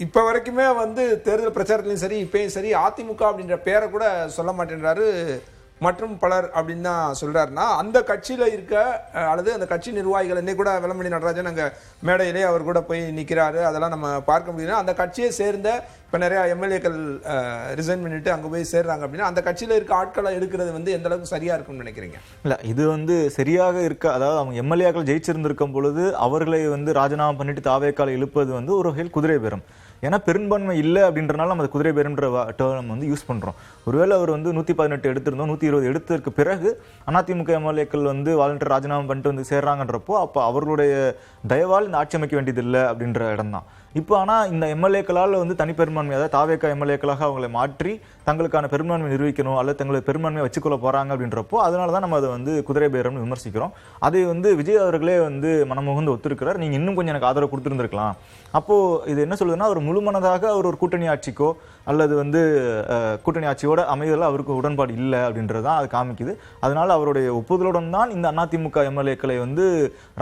இப்ப வரைக்குமே தேர்தல் பிரச்சாரத்திலையும் சரி இப்பயும் சரி அதிமுக அப்படின்ற பேரை கூட சொல்ல மாட்டேன்றாரு மற்றும் பலர் அப்படின்னு தான் சொல்றாருன்னா, அந்த கட்சியில இருக்க அல்லது அந்த கட்சி நிர்வாகிகள் இன்னைக்கு கூட வெல்லமண்டி நடராஜன் அங்க மேடையிலே அவர் கூட போய் நிற்கிறாரு, அதெல்லாம் நம்ம பார்க்க முடியும். அந்த கட்சியை சேர்ந்த இப்போ நிறைய எம்எல்ஏக்கள் ரிசைன் பண்ணிட்டு அங்கே போய் சேர்றாங்க அப்படின்னா அந்த கட்சியில் இருக்க ஆட்களை எடுக்கிறது எந்த அளவுக்கு சரியா இருக்கும்னு நினைக்கிறீங்க? இல்லை, இது சரியாக இருக்க, அதாவது அவங்க எம்எல்ஏக்கள் ஜெயிச்சிருந்திருக்கும் பொழுது அவர்களை ராஜினாமா பண்ணிட்டு தாவேக்கால இழுப்பது ஒரு வகையில் குதிரை பேரம். ஏன்னா பெரும்பான்மை இல்லை அப்படின்றனால நம்ம குதிரை பேரம்ன்ற டேர்ம் யூஸ் பண்ணுறோம். ஒருவேளை அவர் 118 எடுத்திருந்தோம், 120 எடுத்ததற்கு பிறகு அதிமுக எம்எல்ஏக்கள் வாலண்டியர் ராஜினாமா பண்ணிட்டு சேர்றாங்கன்றப்போ அப்போ அவர்களுடைய தயவால் இந்த ஆட்சி அமைக்க வேண்டியதில்லை அப்படின்ற இடம் தான். இப்போ ஆனால் இந்த எம்எல்ஏக்களால் தனிப்பெரும்பான்மை, அதாவது தாவேக்கா எம்எல்ஏக்களாக அவங்களை மாற்றி தங்களுக்கான பெரும்பான்மை நிரூபிக்கணும் அல்லது தங்களுக்கு பெரும்பான்மையை வச்சுக்கொள்ள போகிறாங்க அப்படின்றப்போ அதனால தான் நம்ம அதை குதிரை பேரம்னு விமர்சிக்கிறோம். அதை விஜய் அவர்களே மனமுகந்து ஒத்துருக்கிறார். நீங்கள் இன்னும் கொஞ்சம் எனக்கு ஆதரவு கொடுத்துருந்துருக்கலாம். அப்போது இது என்ன சொல்லுதுன்னா, ஒரு முழுமனதாக அவர் ஒரு கூட்டணி ஆட்சிக்கோ அல்லது கூட்டணி ஆட்சியோட அமைதல அவருக்கு உடன்பாடு இல்லை அப்படின்றது தான் அது காமிக்குது. அதனால அவருடைய ஒப்புதலுடன் தான் இந்த அதிமுக எம்எல்ஏக்களை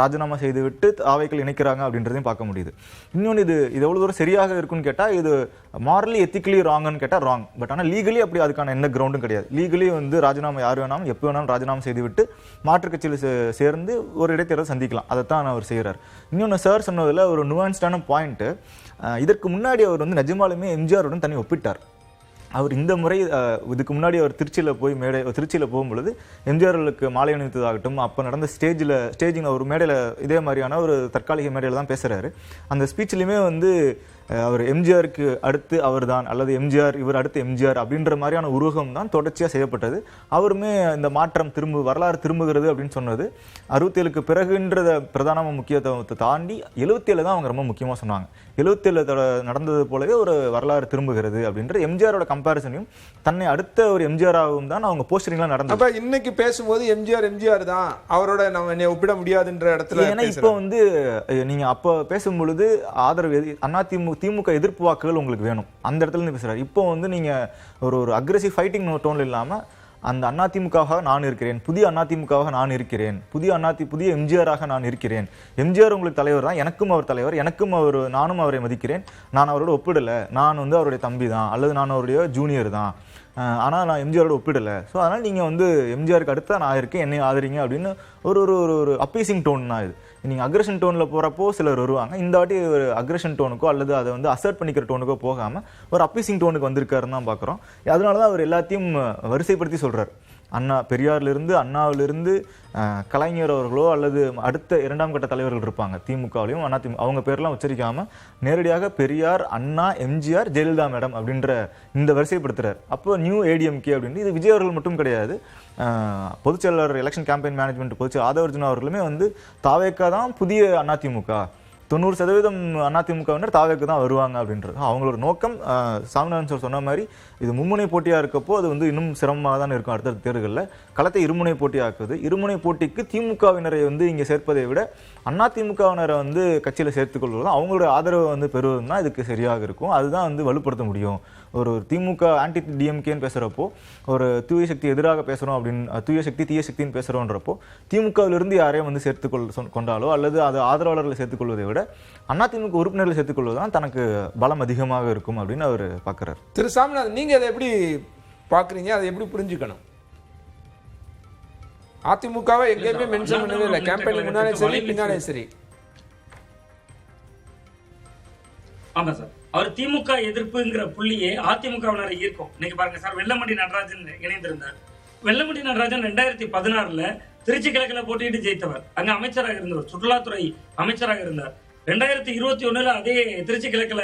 ராஜினாமா செய்துவிட்டு தாவேக்கள் இணைக்கிறாங்க அப்படின்றதையும் பார்க்க முடியுது. இன்னொன்று, இது எவ்வளவு தூரம் சரியாக இருக்குன்னு கேட்டால், இது மாரலி எத்திக்கலி ராங்குன்னு கேட்டால் ராங். பட் ஆனால் லீகலி அப்படி அதுக்கான எந்த கிரவுண்டும் கிடையாது. லீகலி ராஜினாமா யார் வேணாலும் எப்போ வேணாலும் ராஜினாமா செய்துவிட்டு மாற்றுக் கட்சியில் சேர்ந்து ஒரு இடைத்தேர்தல் சந்திக்கலாம். அதைத்தான் அவர் செய்கிறார். இன்னொன்று, சார் சொன்னதில் ஒரு நுவான்ஸ்டான பாயிண்ட்டு, இதற்கு முன்னாடி அவர் நிஜமாலுமே எம்ஜிஆருடன் தனி ஒப்பிட்டார். அவர் இந்த முறை இதுக்கு முன்னாடி அவர் திருச்சியில் போகும்பொழுது எம்ஜிஆர்களுக்கு மாலை அணிவித்ததாகட்டும், அப்போ நடந்த ஸ்டேஜிங் ஒரு மேடையில் இதே மாதிரியான ஒரு தற்காலிக மேடையில் தான் பேசுகிறாரு. அந்த ஸ்பீச்லையுமே அவர் எம்ஜிஆருக்கு அடுத்து அவர் தான் அல்லது எம்ஜிஆர் இவர் அடுத்து எம்ஜிஆர் அப்படின்ற மாதிரியான உருவகம் தான் தொடர்ச்சியாக செய்யப்பட்டது. அவருமே இந்த மாற்றம் வரலாறு திரும்புகிறது அப்படின்னு சொன்னது 67க்கு பிறகுன்றத பிரதான முக்கியத்துவத்தை தாண்டி 77 தான் அவங்க ரொம்ப முக்கியமாக சொன்னாங்க. 77 நடந்தது போலவே ஒரு வரலாறு திரும்புகிறது அப்படின்ற எம்ஜிஆரோட கம்பேரிசனையும் தன்னை அடுத்த ஒரு எம்ஜிஆராகவும் தான் அவங்க போஸ்டரிங்லாம் நடந்தது. அப்ப இன்னைக்கு பேசும்போது எம்ஜிஆர் தான் அவரோட நம்ம ஒப்பிட முடியாதுன்ற இடத்துல. ஏன்னா இப்போ நீங்க அப்ப பேசும்பொழுது ஆதரவு திமுக எதிர்ப்பு வாக்குகள் உங்களுக்கு வேணும், அந்த இடத்துல இருந்து பேசுறாரு. இப்போ நீங்க ஒரு அக்ரெசிவ் ஃபைட்டிங் டோன்ல இல்லாம அந்த அதிமுகவாக நான் இருக்கிறேன், புதிய அதிமுகவாக நான் இருக்கிறேன், புதிய எம்ஜிஆராக நான் இருக்கிறேன், எம்ஜிஆர் உங்களுக்கு தலைவர் தான், எனக்கும் அவர் தலைவர், நானும் அவரை மதிக்கிறேன், நான் அவரோட ஒப்பிடலை, நான் அவருடைய தம்பி தான் அல்லது நான் அவருடைய ஜூனியர் தான், ஆனால் நான் எம்ஜிஆரோட ஒப்பிடலை. ஸோ அதனால் நீங்கள் எம்ஜிஆருக்கு அடுத்த நான் இருக்கேன், என்னை ஆதரிங்க அப்படின்னு ஒரு அப்பீசிங் டோன் தான் இது. நீங்கள் அக்ரெஷன் டோனில் போகிறப்போ சிலர் வருவாங்க. இந்த வாட்டி ஒரு அக்ரெஷன் டோனுக்கோ அல்லது அதை அசர்ட் பண்ணிக்கிற டோனுக்கோ போகாமல் ஒரு அப்பீசிங் டோனுக்கு வந்திருக்காருன்னு தான் பார்க்குறோம். அதனால தான் அவர் எல்லாத்தையும் வரிசைப்படுத்தி சொல்கிறார். பெரியாரிலிருந்து அண்ணாவிலிருந்து கலைஞர் அவர்களோ அல்லது அடுத்த 2ஆம் கட்ட தலைவர்கள் இருப்பாங்க திமுகவிலையும் அவங்க பேர்லாம் உச்சரிக்காமல் நேரடியாக பெரியார், அண்ணா, எம்ஜிஆர், ஜெயலலிதா மேடம் அப்படின்ற இந்த வரிசைப்படுத்துறார். அப்போ நியூ ஏடிஎம்கே அப்படின்னு இது விஜய் அவர்கள் மட்டும் கிடையாது. பொதுச்செயலாளர் எலெக்ஷன் கேம்பெயின் மேனேஜ்மெண்ட் பொதுச்செயலர் ஆதவர்ஜுனா அவர்களுமே தாவேக்கா தான் புதிய அதிமுக, 90% அதிமுகவினர் தாவேக்கு தான் வருவாங்க அப்படின்றது அவங்களோட நோக்கம். சாமிநாதன் சார் சொன்ன மாதிரி இது மும்முனை போட்டியாக இருக்கப்போ அது இன்னும் சிரமமாக தான் இருக்கும். அடுத்த தேர்தலில் களத்தை இருமுனை போட்டியாக்குது. இருமுனை போட்டிக்கு திமுகவினரை இங்கே சேர்ப்பதை விட அதிமுகவினரை கட்சியில் சேர்த்துக்கொள்வது அவங்களோட ஆதரவை பெறுவது தான் இதுக்கு சரியாக இருக்கும். அதுதான் வலுப்படுத்த முடியும். ஒரு திமுக ஆன்டி டிஎம்கேன்னு பேசுகிறப்போ, ஒரு தூய சக்தி எதிராக பேசுகிறோம் அப்படின்னு, தூய சக்தி தீய சக்தின்னு பேசுகிறோன்றப்போ திமுகவிலிருந்து யாரையும் கொண்டாலோ அல்லது அது ஆதரவாளர்களை சேர்த்துக்கொள்வதை விட அதிமுக உறுப்பினர்களை சேர்த்துக்கொள்வது தான் தனக்கு பலம் அதிகமாக இருக்கும் அப்படின்னு அவர் பார்க்குறாரு. திரு சாமிநாதன், நீங்க அதை எப்படி பார்க்குறீங்க? அதை எப்படி புரிஞ்சுக்கணும்? அதிமுகவை எங்கேயுமே மென்ஷன் பண்ணவே இல்லை, கேம்பெயின் முன்னாலே சரி பின்னாலே சரி. ஆமா சார், அவர் திமுக எதிர்ப்புங்கிற புள்ளியே அதிமுகவினரை ஈர்க்கும். இன்னைக்கு பாருங்க சார், வெல்லமண்டி நடராஜன் இணைந்திருந்தார். வெல்லமண்டி நடராஜன் 2016 திருச்சி கிழக்குல போட்டியிட்டு ஜெயித்தவர், அங்க அமைச்சராக இருந்தவர், சுற்றுலாத்துறை அமைச்சராக இருந்தார். 2021 அதே திருச்சி கிழக்குல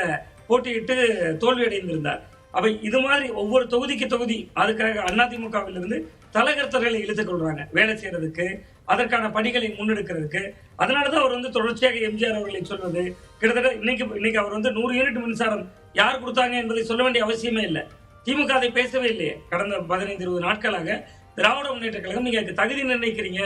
போட்டியிட்டு தோல்வி அடைந்திருந்தார். அப்ப இது மாதிரி ஒவ்வொரு தொகுதிக்கு தொகுதி அதுக்காக அதிமுகவிலிருந்து தலைகர்த்தர்களை இழுத்துக் கொள்றாங்க வேலை செய்யறதுக்கு, அதற்கான பணிகளை முன்னெடுக்கிறதுக்கு. அதனாலதான் அவர் தொடர்ச்சியாக எம்ஜிஆர் அவர்களை சொல்வது. கிட்டத்தட்ட இன்னைக்கு அவர் 100 யூனிட் மின்சாரம் யார் கொடுத்தாங்க என்பதை சொல்ல வேண்டிய அவசியமே இல்லை. திமுக அதை பேசவே இல்லையே. கடந்த 15-20 நாட்களாக திராவிட முன்னேற்ற கழகம் நீங்க தகுதி நிர்ணயிக்கிறீங்க,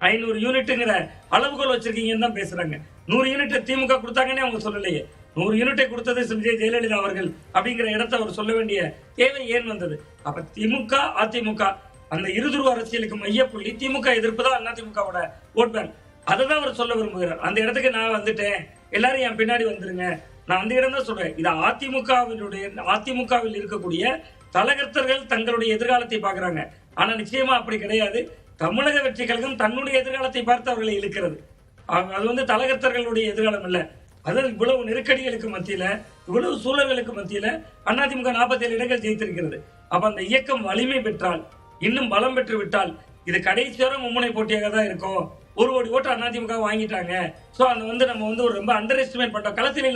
500 யூனிட்டுங்கிற அளவுகோல் வச்சிருக்கீங்கன்னு தான் பேசுறாங்க. 100 யூனிட் திமுக கொடுத்தாங்கன்னே அவங்க சொல்லலையே. 100 யூனிட்டை கொடுத்தது ஜெயலலிதா அவர்கள் அப்படிங்கிற இடத்தை அவர் சொல்ல வேண்டிய தேவை ஏன் வந்தது? அப்ப திமுக அதிமுக அந்த இருதுருவ அரசியலுக்கு மையப்புள்ளி திமுக எதிர்ப்பு தான் அதிமுகவோட ஓட் பேங்க். அதை தான் அவர் சொல்ல விரும்புகிறார். அந்த இடத்துக்கு நான் வந்துட்டேன், எல்லாரும் என் பின்னாடி வந்துருங்க, நான் அந்த இடம் தான் சொல்றேன். இது அதிமுகவில் இருக்கக்கூடிய தலகர்த்தர்கள் தங்களுடைய எதிர்காலத்தை பார்க்கறாங்க. ஆனா நிச்சயமா அப்படி கிடையாது. தமிழக வெற்றி கழகம் தன்னுடைய எதிர்காலத்தை பார்த்து அவர்களை இழுக்கிறது. அது வந்து தலகர்த்தர்களுடைய எதிர்காலம் இல்ல. அது இவ்வளவு நெருக்கடிகளுக்கு மத்தியில, இவ்வளவு சூழல்களுக்கு மத்தியில அதிமுக 47 இடங்கள் ஜெயித்திருக்கிறது. அப்ப அந்த இயக்கம் வலிமை பெற்றால், இன்னும் பலம் பெற்று விட்டால், இது கடைசி வரை மும்முனை போட்டியாக தான் இருக்கும். 1 கோடி ஓட்டு அதிமுக வாங்கிட்டாங்க. சோ அந்த வந்து நம்ம வந்து ஒரு ரொம்ப அண்டர் எஸ்டிமேட் பண்ணோம். களத்தில்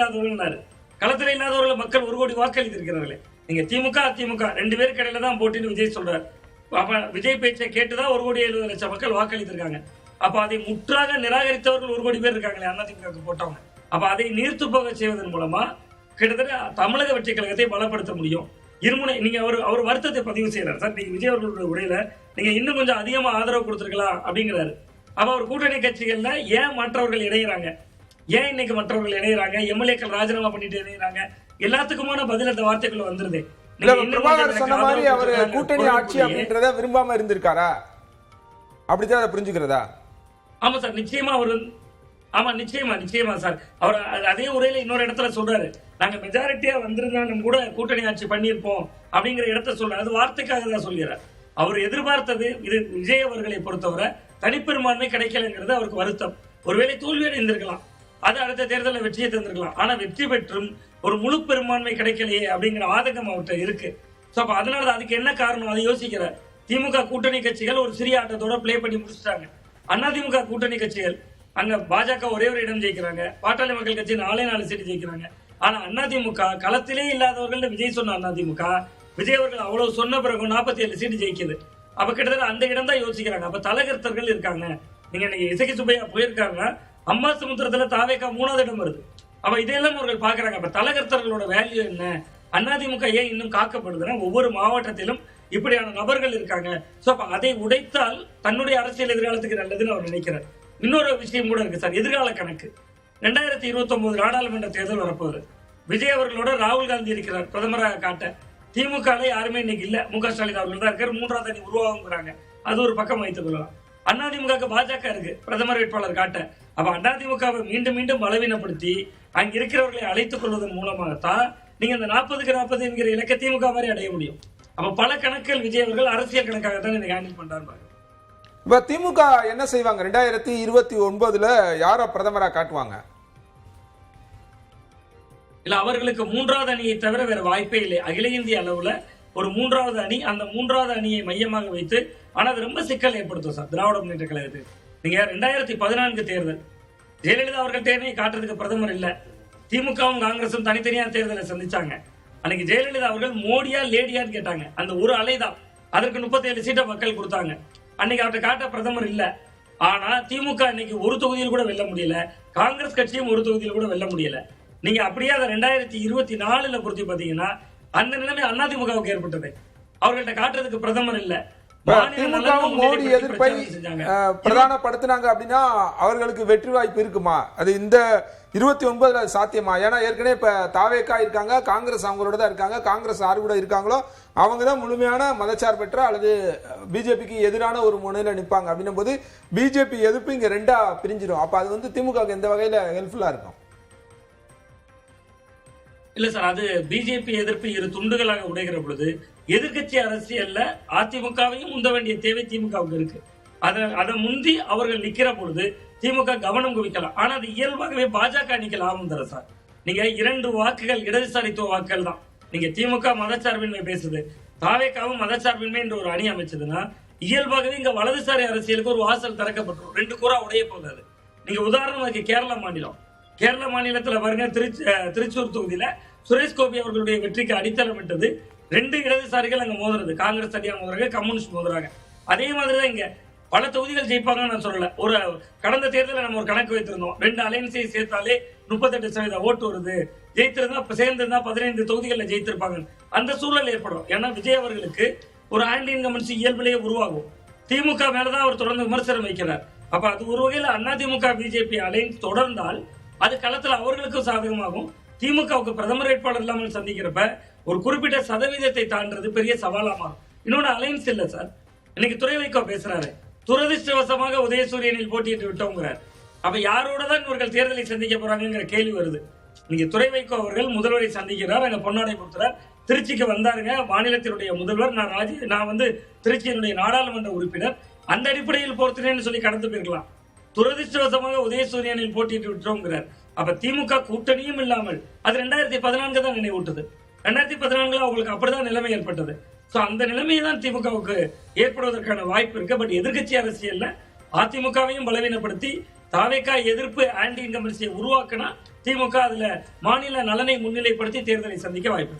இல்லாதவர்கள் மக்கள் 1 கோடி வாக்களித்திருக்கிறார்களே. நீங்க திமுக அதிமுக 2 பேருக்கு இடையில தான் போட்டின்னு விஜய் சொல்றாரு. அப்ப விஜய் பேச்சை கேட்டுதான் 1,70,00,000 மக்கள் வாக்களித்திருக்காங்க. அப்ப அதை முற்றாக நிராகரித்தவர்கள் 1 கோடி பேர் இருக்காங்களே அதிமுக போட்டவங்க. அப்ப அதை நீர்த்து போக செய்வதன் மூலமா கிட்டத்தட்ட தமிழக வெற்றி கழகத்தை பலப்படுத்த முடியும். இருமுனை நீங்க அவர் வருத்தத்தை பதிவு செய்யறாரு சார். நீங்க விஜய் அவர்களுடைய உரையில நீங்க இன்னும் கொஞ்சம் அதிகமா ஆதரவு கொடுத்திருக்கலாம் அப்படிங்கிறாரு. அப்ப அவர் கூட்டணி கட்சிகள்ல ஏன் மற்றவர்கள் இணைகிறாங்க, ஏன் இன்னைக்கு மற்றவர்கள் இணைகிறாங்க, எம்எல்ஏக்கள் ராஜினாமா பண்ணிட்டு இணைகிறாங்க, எல்லாத்துக்குமான பதில் அந்த வார்த்தைக்குள்ள வந்துருது. பிரபாகர் சொன்ன மாதிரி அவர் கூட்டணி ஆட்சி அப்படின்றத விரும்பாம இருந்திருக்காரா? அப்படிதான் அதை புரிஞ்சுக்கிறதா? ஆமா சார், நிச்சயமா அவர் நிச்சயமா சார். அவர் அதே உரையில இன்னொரு இடத்துல சொல்றாரு, நாங்க மெஜாரிட்டியா வந்திருந்தாலும் கூட கூட்டணி ஆட்சி பண்ணிருப்போம் அப்படிங்கிற இடத்த சொல்றாரு. அது வார்த்தைக்காக தான் சொல்கிறார். அவர் எதிர்பார்த்தது இது விஜய் அவர்களை பொறுத்தவரை தனிப்பெரும்பான்மை கிடைக்கலங்கிறது அவருக்கு வருத்தம். ஒருவேளை தோல்வி அடைந்திருக்கலாம், அது அடுத்த தேர்தலில் வெற்றியை தந்திருக்கலாம். ஆனா வெற்றி பெற்றும் ஒரு முழு பெரும்பான்மை கிடைக்கலையே அப்படிங்கிற ஆதங்கம் அவர்கிட்ட இருக்கு. அதனால அதுக்கு என்ன காரணம் அதை யோசிக்கிறார். திமுக கூட்டணி கட்சிகள் ஒரு சிறிய ஆட்டத்தோட பிளே பண்ணி முடிச்சுட்டாங்க. அதிமுக கூட்டணி கட்சிகள் அங்க பாஜக ஒரே ஒரு இடம் ஜெயிக்கிறாங்க, பாட்டாளி மக்கள் கட்சி 4 சீட்டு ஜெயிக்கிறாங்க. ஆனா அதிமுக களத்திலே இல்லாதவர்கள் விஜய் சொன்ன அதிமுக விஜய் அவர்கள் அவ்வளவு சொன்ன பிறகு 47 சீட்டு ஜெயிக்குது. அப்ப கிட்டத்தட்ட அந்த இடம் தான் யோசிக்கிறாங்க. அப்ப தலகர்த்தர்கள் இருக்காங்க. நீங்க இன்னைக்கு இசக்கி சுப்பையா போயிருக்காங்க, அம்மா சமுத்திரத்துல தாவேக்கா 3வது இடம் வருது. அப்ப இதையெல்லாம் அவர்கள் பாக்குறாங்க. அப்ப தலகர்த்தர்களோட வேல்யூ என்ன, அதிமுக ஏன் இன்னும் காக்கப்படுதுன்னா ஒவ்வொரு மாவட்டத்திலும் இப்படியான நபர்கள் இருக்காங்க. அதை உடைத்தால் தன்னுடைய அரசியல் எதிர்காலத்துக்கு நல்லதுன்னு அவர் நினைக்கிறார். இன்னொரு விஷயம் கூட இருக்கு சார், எதிர்கால கணக்கு. 2029 நாடாளுமன்ற தேர்தல் வரப்போகுது. விஜய் அவர்களோட ராகுல் காந்தி இருக்கிறார் பிரதமராக காட்ட. திமுக யாருமே இன்னைக்கு இல்ல, மு க ஸ்டாலின் அவர்கள் தான் இருக்காரு. 3வது அணி உருவாகுங்கிறாங்க, அது ஒரு பக்கம் வைத்துக் கொள்ளலாம். அதிமுக பாஜக இருக்கு பிரதமர் வேட்பாளர் காட்ட. அப்ப அதிமுகவை மீண்டும் மீண்டும் பலவீனப்படுத்தி அங்க இருக்கிறவர்களை அழைத்துக் கொள்வதன் மூலமாகத்தான் நீங்க இந்த 40க்கு 40 என்கிற இலக்க திமுக மாதிரி அடைய முடியும். அப்ப பல கணக்குகள் விஜய் அவர்கள் அரசியல் கணக்காக தான் இதை ஹேண்டில் பண்றாரு. இப்ப திமுக என்ன செய்வாங்க? 2029 யார பிரதமரா காட்டுவாங்க? இல்ல, அவர்களுக்கு 3வது அணியை தவிர வேற வாய்ப்பே இல்லை. அகில இந்திய அளவுல ஒரு 3வது அணி, அந்த 3வது அணியை மையமாக வைத்து. ஆனா அது ரொம்ப சிக்கல் ஏற்படுத்தும் சார் திராவிட முன்னேற்ற கழகத்துக்கு. நீங்க 2014 தேர்தல் ஜெயலலிதா அவர்கள் தேர்தலை காட்டுறதுக்கு பிரதமர் இல்ல, திமுகவும் காங்கிரசும் தனித்தனியா தேர்தலை சந்திச்சாங்க. அன்னைக்கு ஜெயலலிதா அவர்கள் மோடியா லேடியான்னு கேட்டாங்க. அந்த ஒரு அலைதான், அதற்கு 37 சீட்டை மக்கள் கொடுத்தாங்க. அன்னைக்கு அவர்கிட்ட காட்ட பிரதமர் இல்ல. ஆனா திமுக இன்னைக்கு ஒரு தொகுதியில் கூட வெல்ல முடியல, காங்கிரஸ் கட்சியும் ஒரு தொகுதியில் கூட வெல்ல முடியல. நீங்க அப்படியே அதை 2024 பொறுத்து பாத்தீங்கன்னா அந்த நிலைமை அதிமுகவுக்கு ஏற்பட்டது. அவர்கள்ட்ட காட்டுறதுக்கு பிரதமர் இல்ல. திமுகவும் மோடி எதிர்ப்பை பிரதானப்படுத்தினாங்க அப்படின்னா அவர்களுக்கு வெற்றி வாய்ப்பு இருக்குமா? அது இந்த 29 சாத்தியமா? ஏன்னா ஏற்கனவே இப்ப தாவேக்கா இருக்காங்க, காங்கிரஸ் அவங்களோட தான் இருக்காங்க. காங்கிரஸ் யாரு கூட இருக்காங்களோ அவங்க தான் முழுமையான மதச்சார்பற்ற அல்லது பிஜேபிக்கு எதிரான ஒரு முனையில நிற்பாங்க. அப்படின்னும் போது பிஜேபி எதிர்ப்பு இங்க 2ஆ பிரிஞ்சிடும். அப்ப அது வந்து திமுக எந்த வகையில ஹெல்ப்ஃபுல்லா இருக்கும்? இல்ல சார், அது பிஜேபி எதிர்ப்பு இரு துண்டுகளாக உடைகிற பொழுது எதிர்கட்சி அரசியல்ல அதிமுகவையும் முந்த வேண்டிய தேவை திமுகவுக்கு இருக்கு. அதை முந்தி அவர்கள் நிக்கிற பொழுது திமுக கவனம் குவிக்கலாம். ஆனா அது இயல்பாகவே பாஜக அணிக்கு லாபம் தர சார். நீங்க 2 வாக்குகள் இடதுசாரித்துவ வாக்குகள் தான். நீங்க திமுக மதச்சார்பின்மை பேசுது, தாவேக்காவும் மதச்சார்பின்மை என்ற ஒரு அணி அமைச்சதுன்னா இயல்பாகவே இங்க வலதுசாரி அரசியலுக்கு ஒரு வாசல் திறக்கப்பட்டுரும். 2 கூறா உடைய போகாது. நீங்க உதாரணத்துக்கு கேரள மாநிலத்துல பாருங்க, திருச்சூர் தொகுதியில சுரேஷ் கோபி அவர்களுடைய வெற்றிக்கு அடித்தளமிட்டது 2 இடதுசாரிகள் அங்க மோதுறது. காங்கிரஸ் தனியா மோதுறாங்க, கம்யூனிஸ்ட் மோதுறாங்க. அதே மாதிரிதான் இங்க பல தொகுதிகள் ஜெயிப்பாங்கன்னு நான் சொல்லல. ஒரு கடந்த தேர்தலில் நம்ம ஒரு கணக்கு வைத்திருந்தோம், 2 அலைன்ஸை சேர்த்தாலே 38% ஓட்டு வருது. ஜெயித்திருந்தா சேர்ந்திருந்தா 15 தொகுதிகளில் ஜெயித்திருப்பாங்க. அந்த சூழல் ஏற்படும். ஏன்னா விஜய் அவர்களுக்கு ஒரு ஆன்டி இன்கம்பன்சி இயல்பிலேயே உருவாகும். திமுக மேலதான் அவர் தொடர்ந்து விமர்சனம் வைக்கிறார். அப்ப அது ஒரு வகையில் அதிமுக பிஜேபி அலைன்ஸ் தொடர்ந்தால் அது களத்துல அவர்களுக்கும் சாதகமாகும். திமுகவுக்கு பிரதமர் வேட்பாளர் இல்லாமல் சந்திக்கிறப்ப ஒரு குறிப்பிட்ட சதவீதத்தை தாண்டது பெரிய சவாலா மாறும். இன்னொன்னு அலைன்ஸ் இல்ல சார். இன்னைக்கு துரை வைகோ பேசுறாரு, துரதிருஷ்டவசமாக உதயசூரியனில் போட்டியிட்டு விட்டோங்கிறார். அப்ப யாரோட தான் இவர்கள் தேர்தலை சந்திக்க போறாங்கிற கேள்வி வருது. நீங்க துரை வைகோ அவர்கள் முதல்வரை சந்திக்கிறார், அங்க பொன்னாடை கொடுக்கிறார், திருச்சிக்கு வந்தாருங்க மாநிலத்தினுடைய முதல்வர், நான் வந்து திருச்சியினுடைய நாடாளுமன்ற உறுப்பினர், அந்த அடிப்படையில் போர்த்தினேன்னு சொல்லி கடந்து போயிருக்கலாம். துரதிருஷ்டவசமாக உதயசூரியனில் போட்டிட்டு விட்டோங்கிறார். அப்ப திமுக கூட்டணியும் இல்லாமல் அது 2014 தான் நினைவூட்டுது. 2014 அவங்களுக்கு அப்படிதான் நிலைமை ஏற்பட்டது. சோ அந்த நிலைமையை தான் திமுகவுக்கு ஏற்படுவதற்கான வாய்ப்பு இருக்கு. பட் எதிர்கட்சி அரசியல்ல அதிமுகவையும் பலவீனப்படுத்தி தாவேகா எதிர்ப்பு ஆன்டி இன்கம்பன்சியை உருவாக்கினா திமுக அதுல மாநில நலனை முன்னிலைப்படுத்தி தேர்தலை சந்திக்க வாய்ப்பு.